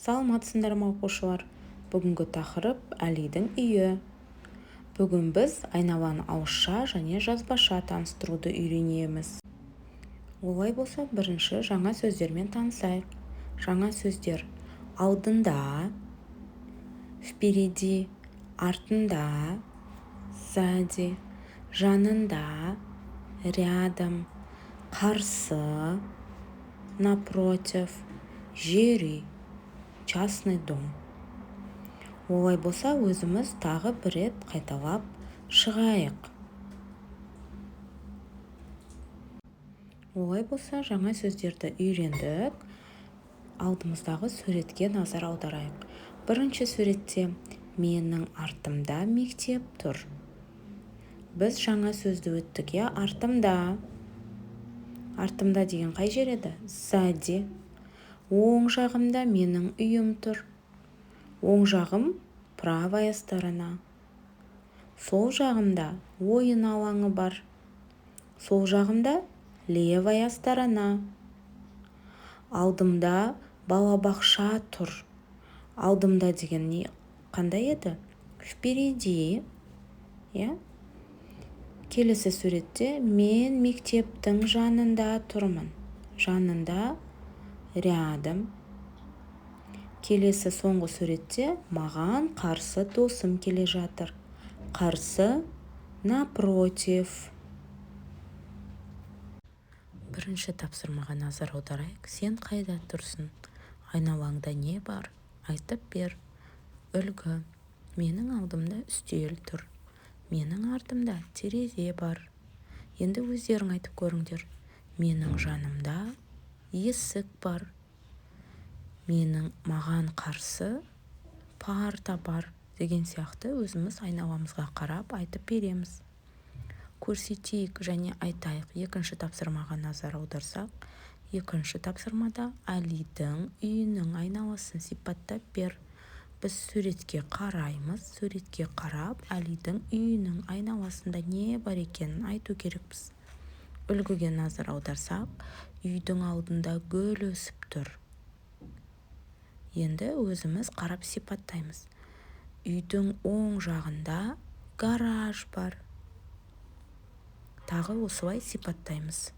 Саламатсыздар ма оқушылар? Бүгінгі тақырып Әлидің үйі. Бүгін біз айналаны ауызша және жазбаша таныстыруды үйренеміз. Олай болса, бірінші жаңа сөздермен танысайық. Жаңа сөздер: алдында, впереди, артында, сзади, жанында, рядом, қарсы, напротив, жер үй, частный дом. Олай болса, өзіміз тағы бір рет қайталап шығайық. Олай болса, жаңа сөздерді үйрендік. Алдымыздағы суретке назар аударайық. Бірінші суретте менің артымда мектеп тұр. Біз жаңа сөзді өттік, артымда. Артымда деген қай жер еді? Сзади. Оң жағымда менің үйім тұр. Оң жағым правая сторона. Сол жағымда ойын алаңы бар. Сол жағымда левая сторона. Алдымда балабақша тұр. Алдымда деген қандай еді? Впереди. Келесі суретте мен мектептің жанында тұрмын. Жанында, рядом. Келесі соңғы суретте маған қарсы досым келе жатыр. Қарсы, напротив. Бірінші тапсырмаға назар аударайық. Сен қайда тұрсың? Айналаңда не бар? Айтып бер. Үлгі: менің алдымда үстел тұр. Менің артымда терезе бар. Енді өздерің айтып көріңдер. Менің жанымда есік бар. Маған қарсы парта бар деген сияқты өзіміз айналамызға қарап айтып береміз. Көрсетейік және айтайық. Екінші тапсырмаға назар аударсақ, екінші тапсырмада Әлидің үйінің айналасын сипаттап бер. Біз суретке қараймыз. Суретке қарап, Әлидің үйінің айналасында не бар екенін айту керекпіз. Үлгіге назар аударсақ, үйдің алдында гүл өсіп тұр. Енді өзіміз қарап сипаттаймыз. Үйдің оң жағында гараж бар. Тағы осылай сипаттаймыз.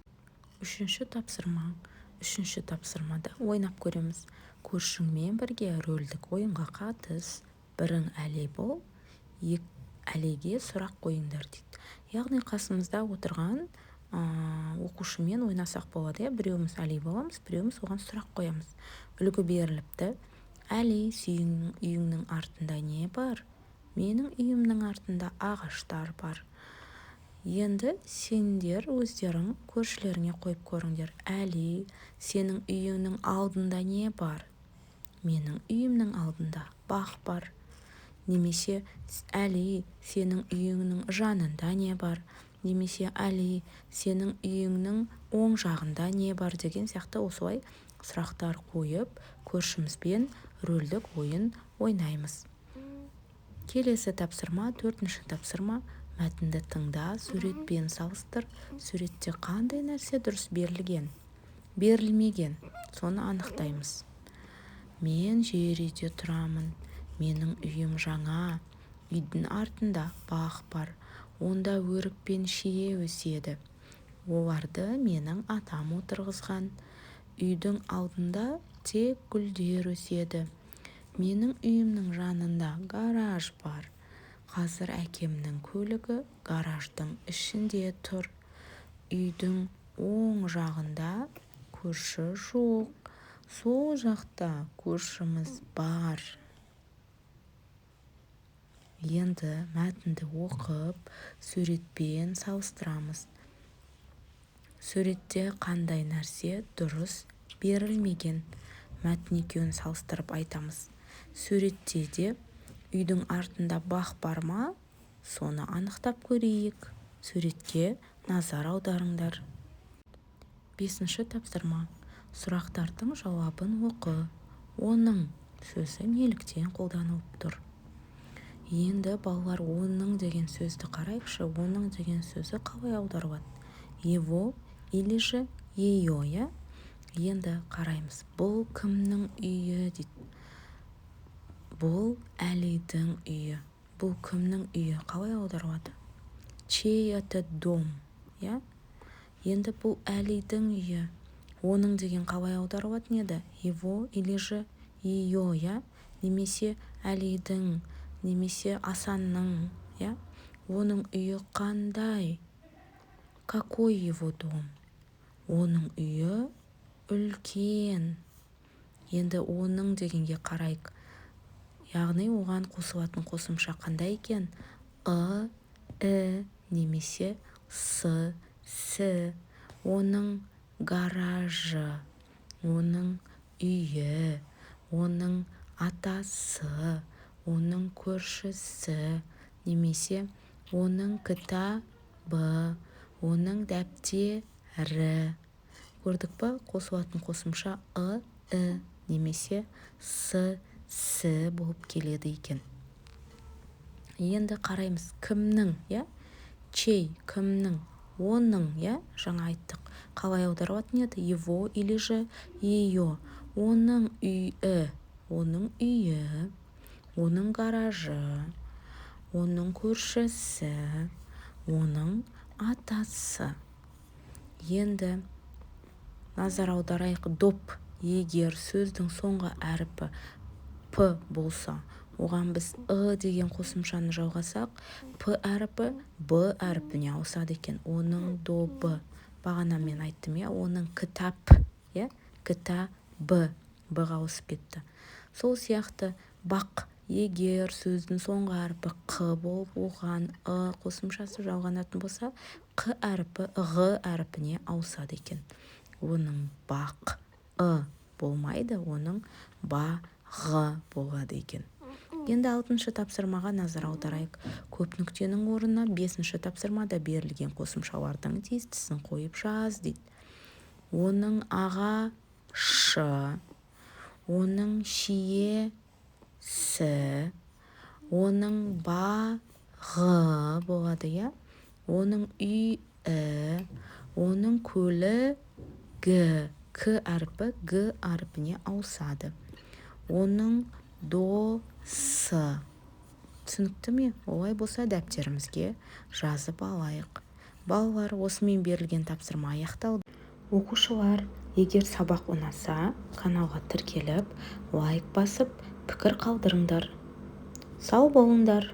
Үшінші тапсырма. Үшінші тапсырмада ойнап көреміз. Көршіңмен бірге рөлдік ойынға қатыс. Бірің Әли бол, Әлиге сұрақ қойыңдар дейді. Яғни қасымызда отырған оқушымен ойнасақ болады. Біреуміз Әли боламыз, біреуміз оған сұрақ қоямыз. Үлгі беріліпті. Әли, сенің үйіңнің артында не бар? Менің үйімнің артында ағаштар бар. Енді сендер өздерің көршілеріңе қойып көріңдер. Әли, сенің үйіңнің алдында не бар? Менің үйімнің алдында бақ бар. Немесе Әли, сенің үйіңнің жанында не бар? Немесе Әли, сенің үйіңнің оң жағында не бар? Деген сияқты осылай сұрақтар қойып, көршімізбен рөлдік ойын ойнаймыз. Келесі тапсырма, төртінші тапсырма. Мәтінді тыңда, суретпен салыстыр. Суретте қандай нәрсе дұрыс берілген, берілмеген, соны анықтаймыз. Мен жер үйде тұрамын. Менің үйім жаңа. Үйдің артында бақ бар. Онда өрік пен шие өседі. Оларды менің атам отырғызған. Үйдің алдында тек гүлдер өседі. Менің үйімнің жанында гараж бар. Қазір әкемнің көлігі гараждың ішінде тұр. Үйдің оң жағында көрші жоқ. Сол жақта көршіміз бар. Енді мәтінді оқып, суретпен салыстырамыз. Суретте қандай нәрсе дұрыс берілмеген? Мәтін екеуін салыстырып айтамыз. Суретте де үйдің артында бақ бар ма? Соны анықтап көрейік. Суретке назар аударыңдар. Бесінші тапсырма. Сұрақтардың жауабын оқы. Оның сөзі неліктен қолданылып тұр? Енді балалар оның деген сөзді қарайықшы. Оның деген сөзі қалай аударылады? Его или же ее, Енді қараймыз. Бұл кімнің үйі дейді. бұл Әлидің үйі. Бұл кімнің үйі? Қалай аударылады? Чей это дом? Я? Енді бұл Әлидің үйі. Оның деген қалай аударылады еді? Его или же ее, я? Немесе Әлидің, немесе Асанның, я? Оның үйі қандай? Какой его дом? Оның үйі үлкен. Енді оның дегенге қарайық. Яғни оған қосылатын қосымша қандай екен? Немесе с. Оның гаражы, оның үйі, оның атасы, оның көршісі, немесе оның кітабы, оның дәптері. Көрдік па? Қосылатын қосымша немесе с болып келеді екен. Енді қараймыз. Кімнің, я? Чей, кімнің? Оның, я? Жаңа айттық. Қалай аударылатын еді? Его или же ее. Оның үйі, оның гаражы, оның көршісі, оның атасы. Енді назар аударайық. Доп, егер сөздің соңғы әріпі п болса, оған біз деген қосымшаны жалғасақ, п әріпі б әріпіне ауысады екен. Оның добы. Бағана мен айттым, я? Оның кітап, я? Кітабы б-ға ауысып кетті. Сол сияқты бақ, егер сөздің соңғы әріпі қ болып, оған қосымшасы жалғанатын болса, қ әріпі ғ әріпіне ауысады екен. Оның бақ болмайды, оның бағы болады екен. Енді 6-шы тапсырмаға назар аударайық. Көп нүктенің орнына 5-ші тапсырмада берілген қосымшалардың тиістісін қойып жаз дейді. Оның ағашы, оның шиесі, оның бағы болады, я? Оның үйі, оның көлігі, к әріпі г әріпіне ауысады. Оның досы. Түсінікті ме? Олай болса дәптерімізге жазып алайық. Балалар, осымен берілген тапсырма аяқталды. Оқушылар, егер сабақ ұнаса, каналға тіркеліп, лайк басып, пікір қалдырыңдар. Сау болыңдар.